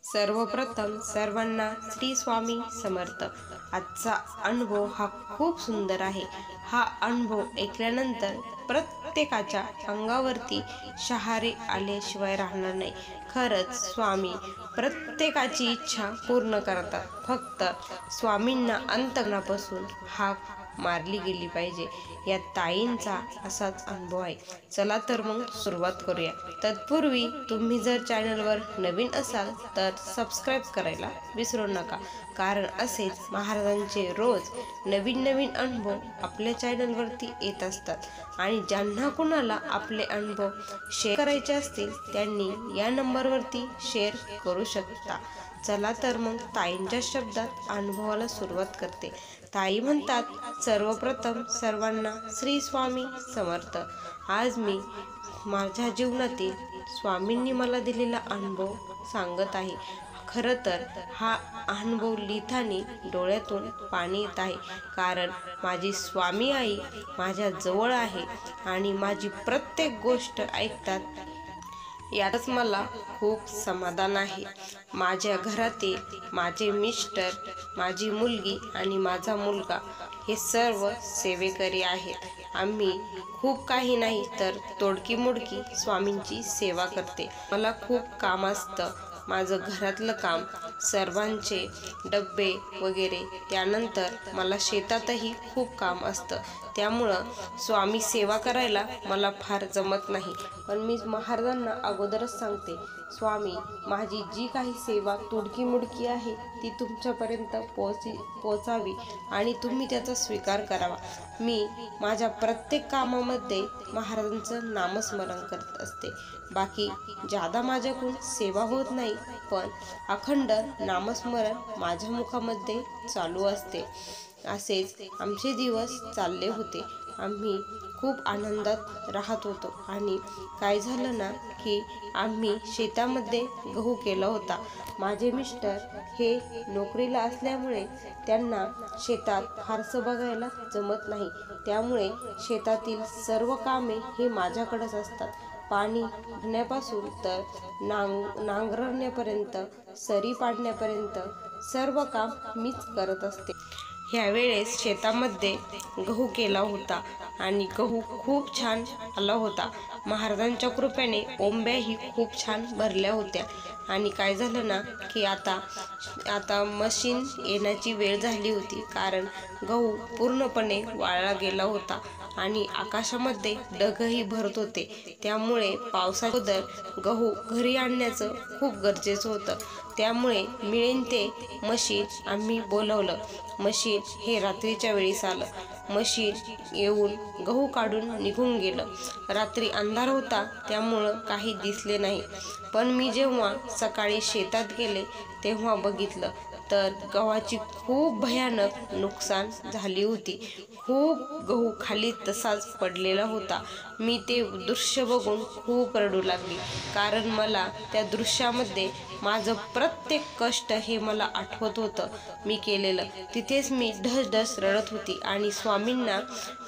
सर्वप्रथम सर्वांना श्री स्वामी समर्थ। आजचा अनुभव हा खूप सुंदर आहे। हा अनुभव ऐकल्यानंतर प्रत्येकाच्या अंगावरती शहारे आल्याशिवाय राहणार नाही। खरंच स्वामी प्रत्येकाची इच्छा पूर्ण करतात, फक्त स्वामींना अंतःकरणापासून हाक मारली गेली पाहिजे। या ताईंचा असाच अनुभव आहे। चला तर मग सुरुवात करूया। तत्पूर्वी तुम्ही जर चॅनलवर नवीन असाल तर सबस्क्राईब करायला विसरू नका, कारण असेच महाराजांचे रोज नवीन नवीन अनुभव आपल्या चॅनलवरती येत असतात। आणि ज्यांना कुणाला आपले अनुभव शेअर करायचे असतील त्यांनी या नंबरवरती शेअर करू शकता। चला तर मग ताईंच्या शब्दात अनुभवाला सुरुवात करते। ताई म्हणतात, सर्वप्रथम सर्वांना श्री स्वामी समर्थ। आज मी माझ्या जीवनातील स्वामींनी मला दिलेला अनुभव सांगत आहे। खरं तर हा अनुभव लिहिताना डोळ्यातून पाणी येत आहे, कारण माझी स्वामी आई माझ्या जवळ आहे आणि माझी प्रत्येक गोष्ट ऐकतात। यातच मला खूप समाधान आहे। माझ्या घरातील माझे मिस्टर, माझी मुलगी आणि माझा मुलगा हे सर्व सेवेकरी आहेत। आम्ही खूप काही नाही तर तोडकी मोडकी स्वामींची सेवा करते। मला खूप काम असतं, माझं घरातलं काम, सर्वांचे डब्बे वगैरे, त्यानंतर मला शेतातही खूप काम असतं। त्यामुळं स्वामी सेवा करायला मला फार जमत नाही। पण मी महाराजांना अगोदरच सांगते, स्वामी माझी जी काही सेवा तुडकी मुडकी आहे ती तुमच्यापर्यंत पोचावी आणि तुम्ही त्याचा स्वीकार करावा। मी माझ्या प्रत्येक कामामध्ये महाराजांचं नामस्मरण करत असते। बाकी जादा माझ्याकडून सेवा होत नाही, पण अखंड नामस्मरण माझ्या मुखामध्ये चालू असते। असेच आमचे दिवस चालले होते। आम्ही खूप आनंदात राहत होतो आणि काय झालं ना की आम्ही शेतामध्ये गहू केला होता। माझे मिस्टर हे नोकरीला असल्यामुळे त्यांना शेतात फारसं बघायला जमत नाही, त्यामुळे शेतातील सर्व कामे हे माझ्याकडेच असतात। पाणी भरण्यापासून तर नांगरण्यापर्यंत, सरी पाडण्यापर्यंत सर्व काम मीच करत असते। ह्यावेळेस शेतामध्ये गहू केला होता आणि गहू खूप छान आला होता। महाराजांच्या कृपेने ओंब्याही खूप छान भरल्या होत्या। आणि काय झालं ना की आता मशीन येण्याची वेळ झाली होती, कारण गहू पूर्णपणे वाळला गेला होता आणि आकाशामध्ये ढगही भरत होते। त्यामुळे पावसाच्या अगोदर गहू घरी आणण्याचं खूप गरजेचं होतं। त्यामुळे मिळेन ते मशीन आम्ही बोलवलं। मशीन हे रात्रीच्या वेळीस आलं। मशीन येऊन गहू काढून निघून गेलं। रात्री अंधार होता, त्यामुळं काही दिसले नाही। पण मी जेव्हा सकाळी शेतात गेले तेव्हा बघितलं तर गव्हाची खूप भयानक नुकसान झाली होती। खूप गहू खाली तसाच पडलेला होता। मी ते दृश्य बघून खूप रडू लागली, कारण मला त्या दृश्यामध्ये माझं प्रत्येक कष्ट हे मला आठवत होतं, मी केलेलं। तिथेच मी ढसढस रडत होती आणि स्वामींना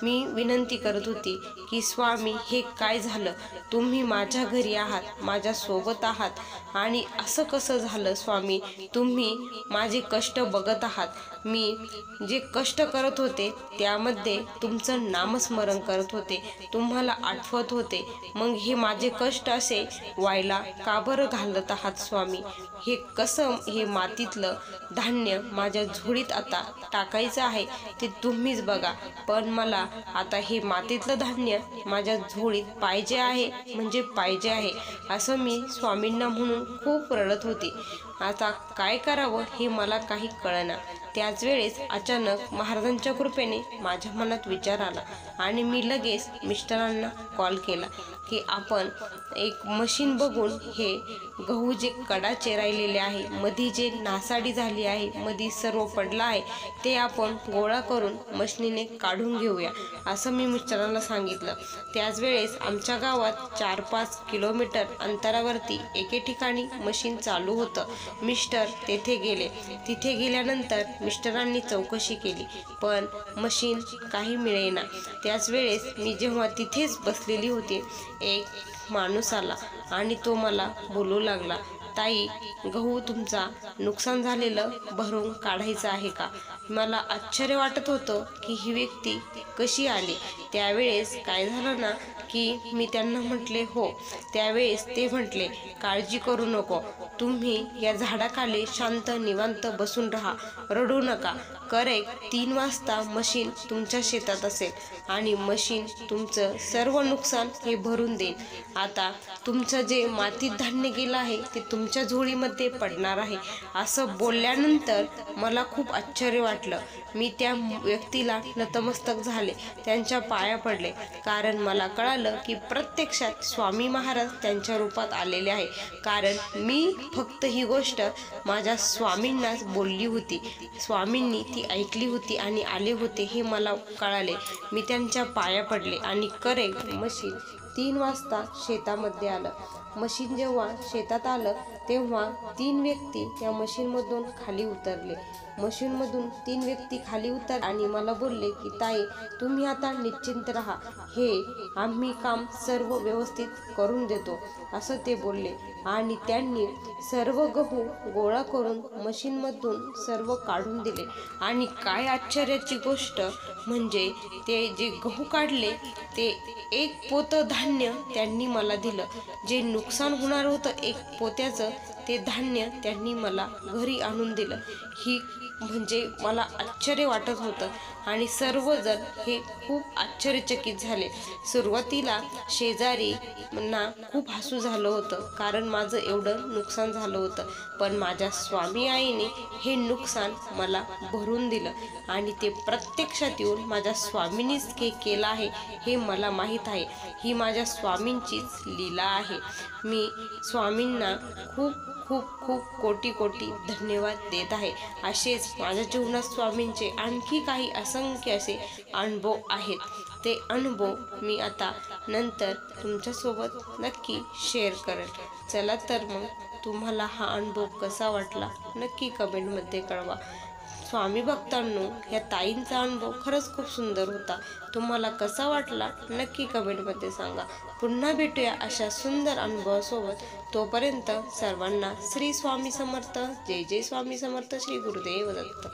मी विनंती करत होती की स्वामी हे काय झालं? तुम्ही माझ्या घरी आहात, माझ्या सोबत आहात आणि असं कसं झालं स्वामी? तुम्ही माझे कष्ट बघत आहात। मी जे कष्ट करत होते त्यामध्ये तुमचं नामस्मरण करत होते, तुम्हाला आठवत होते, मग हे माझे कष्ट असे व्हायला का बरं घालत आहात स्वामी? हे कसं, हे मातीतलं धान्य माझ्या झोळीत आता टाकायचं आहे ते तुम्हीच बघा, पण मला आता हे मातीतलं धान्य माझ्या झोळीत पाहिजे आहे म्हणजे पाहिजे आहे, असं मी स्वामींना म्हणून खूप रडत होती। आता काय करावं हे मला काही कळेना। त्याच वेळेस अचानक महाराजांच्या कृपेने माझ्या मनात विचार आला आणि मी लगेच मिस्टरांना कॉल केला की आपण एक मशीन बघून हे गहू जे कडा चेरायलेले आहे, मधी जे नासाडी झाली आहे, मधी सर्व पडला आहे, ते आपण गोळा करून मशीनीने काढून घेऊया, असं मी मिस्टरांना सांगितलं। त्याच वेळेस आमच्या गावात 4-5 किलोमीटर अंतरावरती एके ठिकाणी मशीन चालू होतं। मिस्टर तेथे गेले। तिथे गेल्यानंतर मिस्टरांनी चौकशी केली, पण मशीन काही मिळेना। त्याच वेळेस मी जेव्हा तिथेच बसलेली होती, एक माणूस आला आणि तो मला बोलू लागला, ताई, गहू तुमचा नुकसान झालेलं भरून काढायचं आहे का? मला आश्चर्य वाटत होतं की ही व्यक्ती कशी आली. त्यावेळेस काय झालं ना की मी त्यांना म्हटले हो. त्यावेळेस ते म्हटले, काळजी करू नको, तुम्ही या झाडाखाली शांत निवांत बसून राहा, रडू नका. करेक्ट 3 वाजता मशीन तुमच्या शेतात असेल आणि मशीन तुमचं सर्व नुकसान हे भरून देईल. आता तुमचं जे मातीत धान्य गेलं आहे ते तुमच्या झोळीमध्ये पडणार आहे. असं बोलल्यानंतर मला खूप आश्चर्य वाटलं. मी त्या व्यक्तीला नतमस्तक झाले, त्यांच्या पाया पडले, कारण मला कळालं की प्रत्यक्षात स्वामी महाराज त्यांच्या रूपात आलेले आहे. कारण मी फक्त ही गोष्ट माझ्या स्वामींनाच बोलली होती, स्वामींनी ती ऐकली होती आणि आले होते हे मला कळाले. मी त्यांच्या पाया पडले आणि करेक्ट मशीन 3 वाजता शेतामध्ये आलं. मशीन जेव्हा शेतात आलं तेव्हा 3 व्यक्ती त्या मशीनमधून खाली उतरले. मशीनमधून 3 व्यक्ती खाली उतर आणि मला बोलले की ताई, तुम्ही आता निश्चिंत राहा, हे आम्ही काम सर्व व्यवस्थित करून देतो, असं ते बोलले. आणि त्यांनी सर्व गहू गोळा करून मशीनमधून सर्व काढून दिले. आणि काय आश्चर्याची गोष्ट म्हणजे ते जे गहू काढले ते 1 पोतं धान्य त्यांनी मला दिलं. जे नुकसान होणार होतं 1 पोत्याचं, ते धान्य त्यांनी मला घरी आणून दिलं. ही म्हणजे मला आश्चर्य वाटत होतं आणि सर्वजण हे खूप आश्चर्यचकित झाले. सुरुवातीला शेजारींना खूप हसू झालं होतं, कारण माझं एवढं नुकसान झालं होतं. पण माझ्या स्वामी आईने हे नुकसान मला भरून दिलं आणि ते प्रत्यक्षात येऊन माझ्या स्वामींनीच हे केलं आहे हे मला माहीत आहे. ही माझ्या स्वामींचीच लीला आहे. मी स्वामींना खूप खूप खूप कोटी कोटी धन्यवाद देत आहे. असेच माझ्या जीवनात स्वामींचे आणखी काही असंख्य असे अनुभव आहेत. ते अनुभव मी आता नंतर तुमच्यासोबत नक्की शेअर करेन. चला तर मग तुम्हाला हा अनुभव कसा वाटला नक्की कमेंटमध्ये कळवा. स्वामी भक्तांनो, ह्या ताईंचा अनुभव खरंच खूप सुंदर होता. तुम्हाला कसा वाटला नक्की कमेंटमध्ये सांगा. पुन्हा भेटूया अशा सुंदर अनुभवासोबत. तोपर्यंत सर्वांना श्री स्वामी समर्थ. जय जय स्वामी समर्थ. श्री गुरुदेव दत्त.